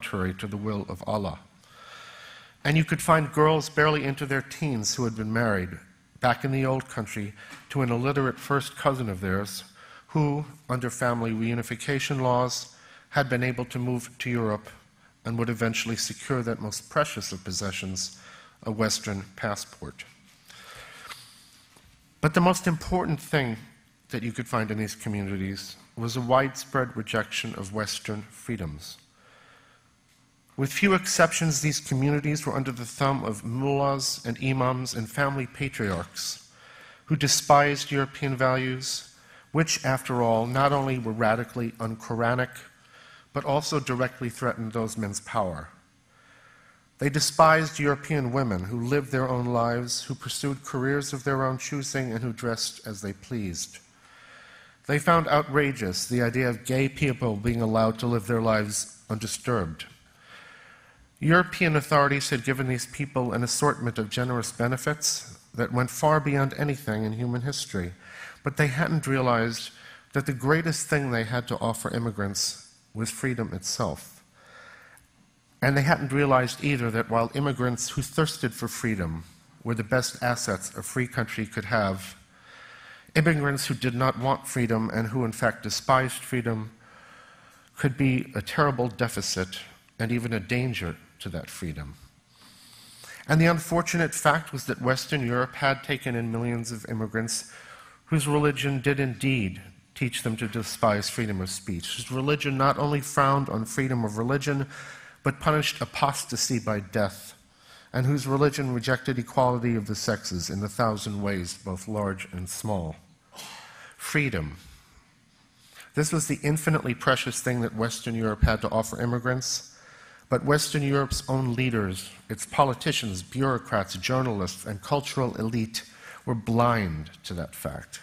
contrary to the will of Allah. And you could find girls barely into their teens who had been married back in the old country to an illiterate first cousin of theirs who, under family reunification laws, had been able to move to Europe and would eventually secure that most precious of possessions, a Western passport. But the most important thing that you could find in these communities was a widespread rejection of Western freedoms. With few exceptions, these communities were under the thumb of mullahs and imams and family patriarchs who despised European values, which, after all, not only were radically un-Quranic, but also directly threatened those men's power. They despised European women who lived their own lives, who pursued careers of their own choosing, and who dressed as they pleased. They found outrageous the idea of gay people being allowed to live their lives undisturbed. European authorities had given these people an assortment of generous benefits that went far beyond anything in human history, but they hadn't realized that the greatest thing they had to offer immigrants was freedom itself. And they hadn't realized either that while immigrants who thirsted for freedom were the best assets a free country could have, immigrants who did not want freedom and who in fact despised freedom could be a terrible deficit and even a danger to that freedom. And the unfortunate fact was that Western Europe had taken in millions of immigrants whose religion did indeed teach them to despise freedom of speech, whose religion not only frowned on freedom of religion, but punished apostasy by death, and whose religion rejected equality of the sexes in 1,000 ways, both large and small. Freedom. This was the infinitely precious thing that Western Europe had to offer immigrants, but Western Europe's own leaders, its politicians, bureaucrats, journalists, and cultural elite were blind to that fact.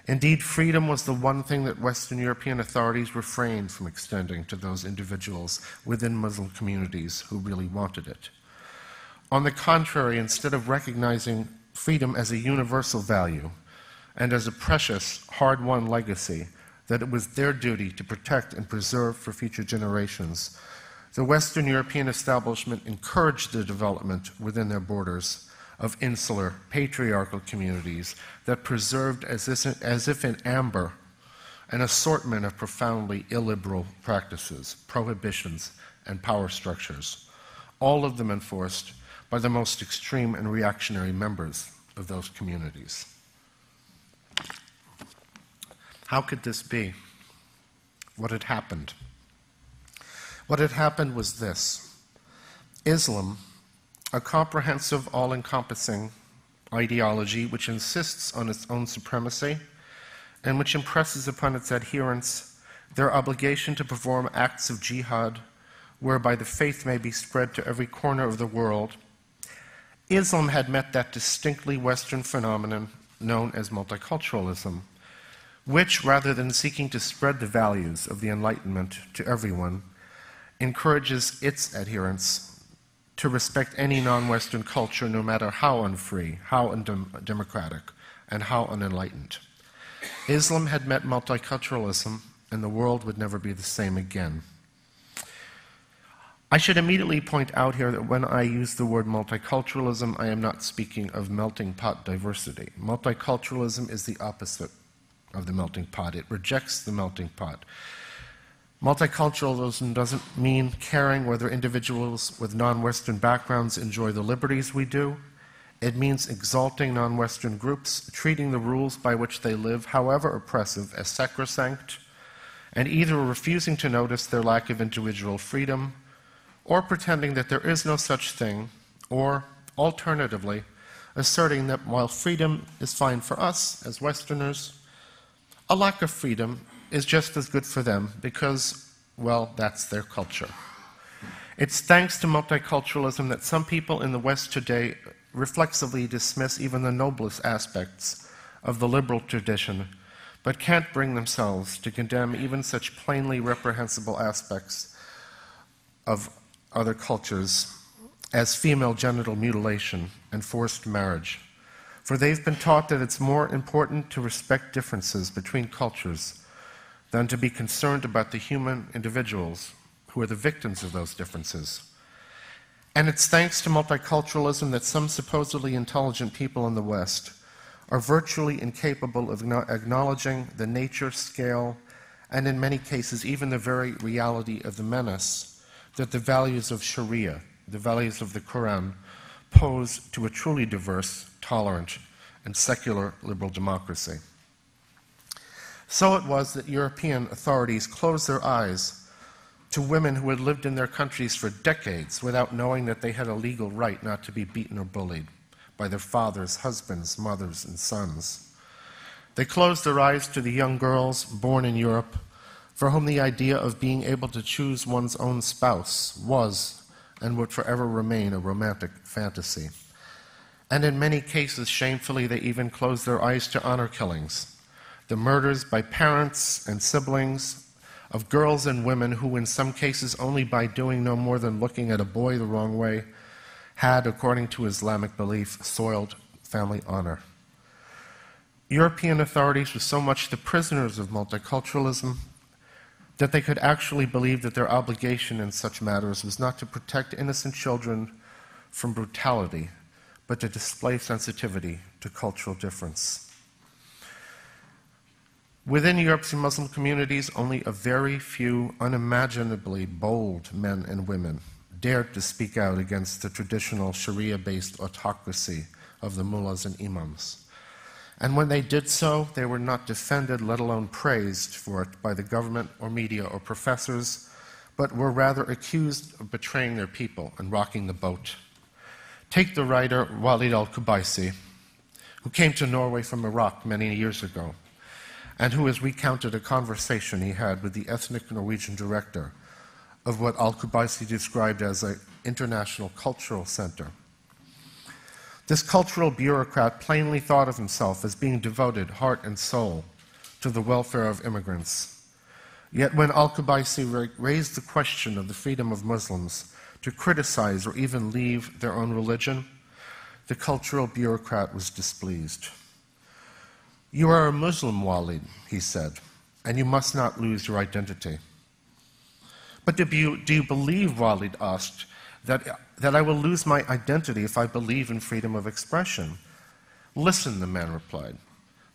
Indeed, freedom was the one thing that Western European authorities refrained from extending to those individuals within Muslim communities who really wanted it. On the contrary, instead of recognizing freedom as a universal value and as a precious, hard-won legacy that it was their duty to protect and preserve for future generations, the Western European establishment encouraged the development within their borders of insular, patriarchal communities that preserved as if in amber an assortment of profoundly illiberal practices, prohibitions, and power structures, all of them enforced by the most extreme and reactionary members of those communities. How could this be? What had happened? What had happened was this. Islam, a comprehensive, all-encompassing ideology which insists on its own supremacy and which impresses upon its adherents their obligation to perform acts of jihad whereby the faith may be spread to every corner of the world, Islam had met that distinctly Western phenomenon known as multiculturalism, which, rather than seeking to spread the values of the Enlightenment to everyone, encourages its adherents to respect any non-Western culture, no matter how unfree, how undemocratic, and how unenlightened. Islam had met multiculturalism, and the world would never be the same again. I should immediately point out here that when I use the word multiculturalism, I am not speaking of melting pot diversity. Multiculturalism is the opposite of the melting pot. It rejects the melting pot. Multiculturalism doesn't mean caring whether individuals with non-Western backgrounds enjoy the liberties we do. It means exalting non-Western groups, treating the rules by which they live, however oppressive, as sacrosanct, and either refusing to notice their lack of individual freedom, or pretending that there is no such thing, or, alternatively, asserting that while freedom is fine for us as Westerners, a lack of freedom is just as good for them because, well, that's their culture. It's thanks to multiculturalism that some people in the West today reflexively dismiss even the noblest aspects of the liberal tradition, but can't bring themselves to condemn even such plainly reprehensible aspects of other cultures as female genital mutilation and forced marriage. For they've been taught that it's more important to respect differences between cultures than to be concerned about the human individuals who are the victims of those differences. And it's thanks to multiculturalism that some supposedly intelligent people in the West are virtually incapable of acknowledging the nature, scale, and in many cases even the very reality of the menace that the values of Sharia, the values of the Quran, pose to a truly diverse, tolerant, and secular liberal democracy. So it was that European authorities closed their eyes to women who had lived in their countries for decades without knowing that they had a legal right not to be beaten or bullied by their fathers, husbands, mothers, and sons. They closed their eyes to the young girls born in Europe for whom the idea of being able to choose one's own spouse was and would forever remain a romantic fantasy. And in many cases, shamefully, they even closed their eyes to honor killings, the murders by parents and siblings of girls and women who, in some cases, only by doing no more than looking at a boy the wrong way, had, according to Islamic belief, soiled family honor. European authorities were so much the prisoners of multiculturalism that they could actually believe that their obligation in such matters was not to protect innocent children from brutality, but to display sensitivity to cultural difference. Within Europe's Muslim communities, only a very few unimaginably bold men and women dared to speak out against the traditional Sharia-based autocracy of the mullahs and imams. And when they did so, they were not defended, let alone praised for it by the government or media or professors, but were rather accused of betraying their people and rocking the boat. Take the writer Walid al-Qubaisi, who came to Norway from Iraq many years ago, and who has recounted a conversation he had with the ethnic Norwegian director of what al-Qubaisi described as an international cultural center. This cultural bureaucrat plainly thought of himself as being devoted, heart and soul, to the welfare of immigrants. Yet when al-Qubaisi raised the question of the freedom of Muslims to criticize or even leave their own religion, the cultural bureaucrat was displeased. "You are a Muslim, Walid," he said, "and you must not lose your identity." "But do you believe," Walid asked, that I will lose my identity if I believe in freedom of expression?" "Listen," the man replied,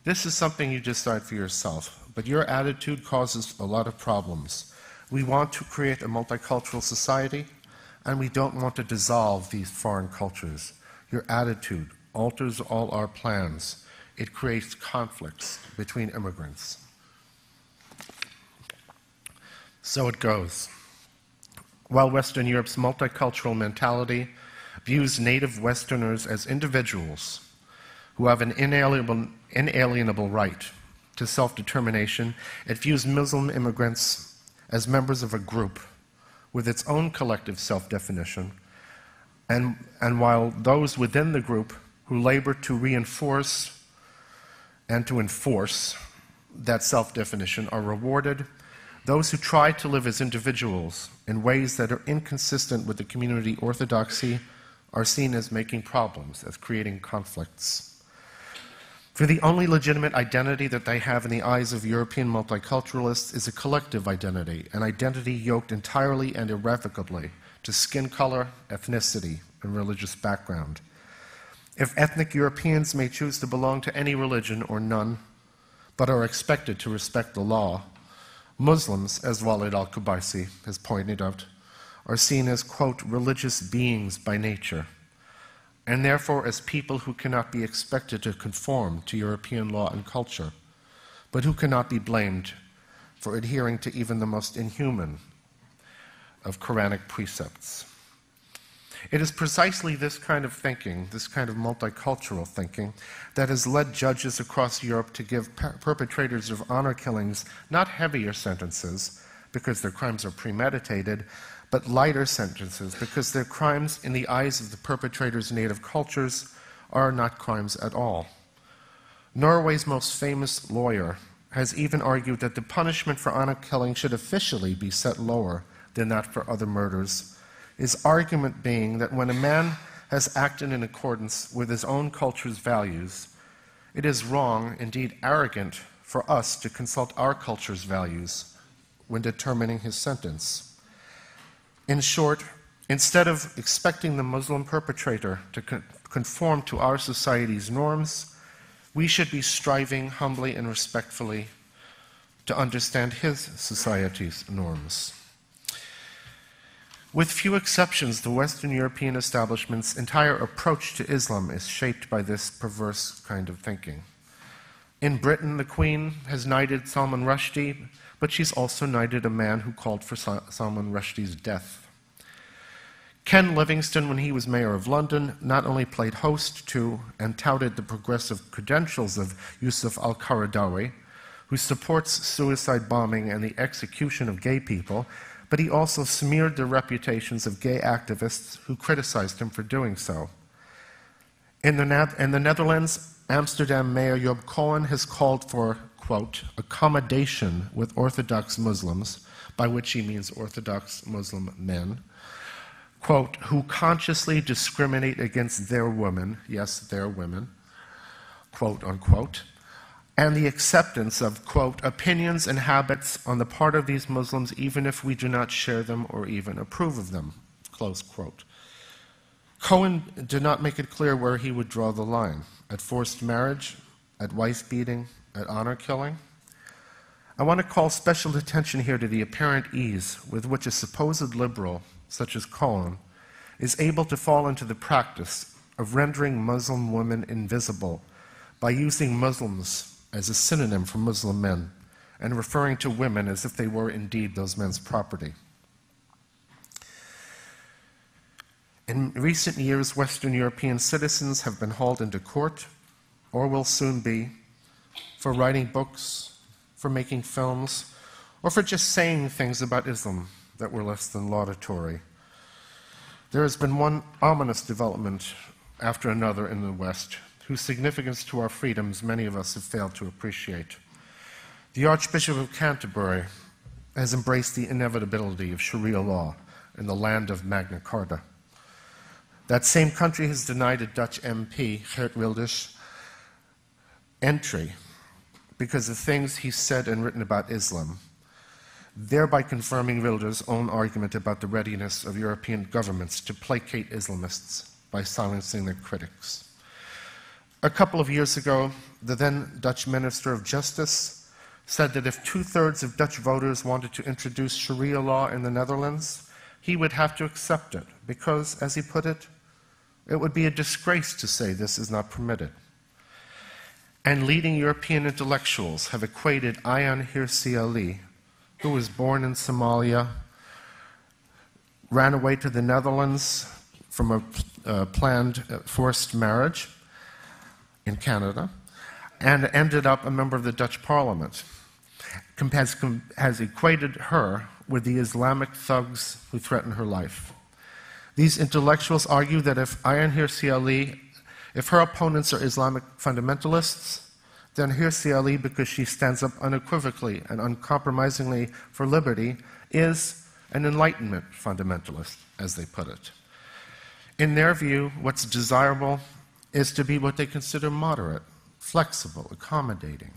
"this is something you decide for yourself, but your attitude causes a lot of problems. We want to create a multicultural society, and we don't want to dissolve these foreign cultures. Your attitude alters all our plans. It creates conflicts between immigrants." So it goes. While Western Europe's multicultural mentality views native Westerners as individuals who have an inalienable right to self-determination, it views Muslim immigrants as members of a group with its own collective self-definition, and while those within the group who labor to reinforce and to enforce that self-definition are rewarded, those who try to live as individuals in ways that are inconsistent with the community orthodoxy are seen as making problems, as creating conflicts. For the only legitimate identity that they have in the eyes of European multiculturalists is a collective identity, an identity yoked entirely and irrevocably to skin color, ethnicity, and religious background. If ethnic Europeans may choose to belong to any religion or none, but are expected to respect the law, Muslims, as Walid al-Qubaisi has pointed out, are seen as, quote, religious beings by nature, and therefore as people who cannot be expected to conform to European law and culture, but who cannot be blamed for adhering to even the most inhuman of Quranic precepts. It is precisely this kind of thinking, this kind of multicultural thinking, that has led judges across Europe to give perpetrators of honor killings not heavier sentences because their crimes are premeditated, but lighter sentences because their crimes in the eyes of the perpetrators' native cultures are not crimes at all. Norway's most famous lawyer has even argued that the punishment for honor killing should officially be set lower than that for other murders, his argument being that when a man has acted in accordance with his own culture's values, it is wrong, indeed arrogant, for us to consult our culture's values when determining his sentence. In short, instead of expecting the Muslim perpetrator to conform to our society's norms, we should be striving humbly and respectfully to understand his society's norms. With few exceptions, the Western European establishment's entire approach to Islam is shaped by this perverse kind of thinking. In Britain, the Queen has knighted Salman Rushdie, but she's also knighted a man who called for Salman Rushdie's death. Ken Livingstone, when he was mayor of London, not only played host to and touted the progressive credentials of Yusuf al-Qaradawi, who supports suicide bombing and the execution of gay people, but he also smeared the reputations of gay activists who criticized him for doing so. In the Netherlands, Amsterdam Mayor Job Cohen has called for, quote, accommodation with Orthodox Muslims, by which he means Orthodox Muslim men, quote, who consciously discriminate against their women, yes, their women, quote, unquote, and the acceptance of, quote, opinions and habits on the part of these Muslims even if we do not share them or even approve of them, close quote. Cohen did not make it clear where he would draw the line, at forced marriage, at wife beating, at honor killing. I want to call special attention here to the apparent ease with which a supposed liberal, such as Cohen, is able to fall into the practice of rendering Muslim women invisible by using Muslims as a synonym for Muslim men and referring to women as if they were indeed those men's property. In recent years, Western European citizens have been hauled into court, or will soon be, for writing books, for making films, or for just saying things about Islam that were less than laudatory. There has been one ominous development after another in the West, whose significance to our freedoms many of us have failed to appreciate. The Archbishop of Canterbury has embraced the inevitability of Sharia law in the land of Magna Carta. That same country has denied a Dutch MP, Geert Wilders, entry because of things he said and written about Islam, thereby confirming Wilders' own argument about the readiness of European governments to placate Islamists by silencing their critics. A couple of years ago, the then Dutch Minister of Justice said that if 2/3 of Dutch voters wanted to introduce Sharia law in the Netherlands, he would have to accept it because, as he put it, it would be a disgrace to say this is not permitted. And leading European intellectuals have equated Ayaan Hirsi Ali, who was born in Somalia, ran away to the Netherlands from a planned forced marriage in Canada, and ended up a member of the Dutch Parliament, has equated her with the Islamic thugs who threaten her life. These intellectuals argue that if Ayaan Hirsi Ali, if her opponents are Islamic fundamentalists, then Hirsi Ali, because she stands up unequivocally and uncompromisingly for liberty, is an Enlightenment fundamentalist, as they put it. In their view, what's desirable is to be what they consider moderate, flexible, accommodating.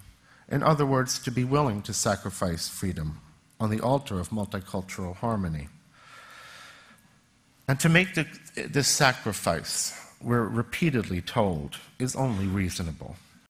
In other words, to be willing to sacrifice freedom on the altar of multicultural harmony. And to make this sacrifice, we're repeatedly told, is only reasonable.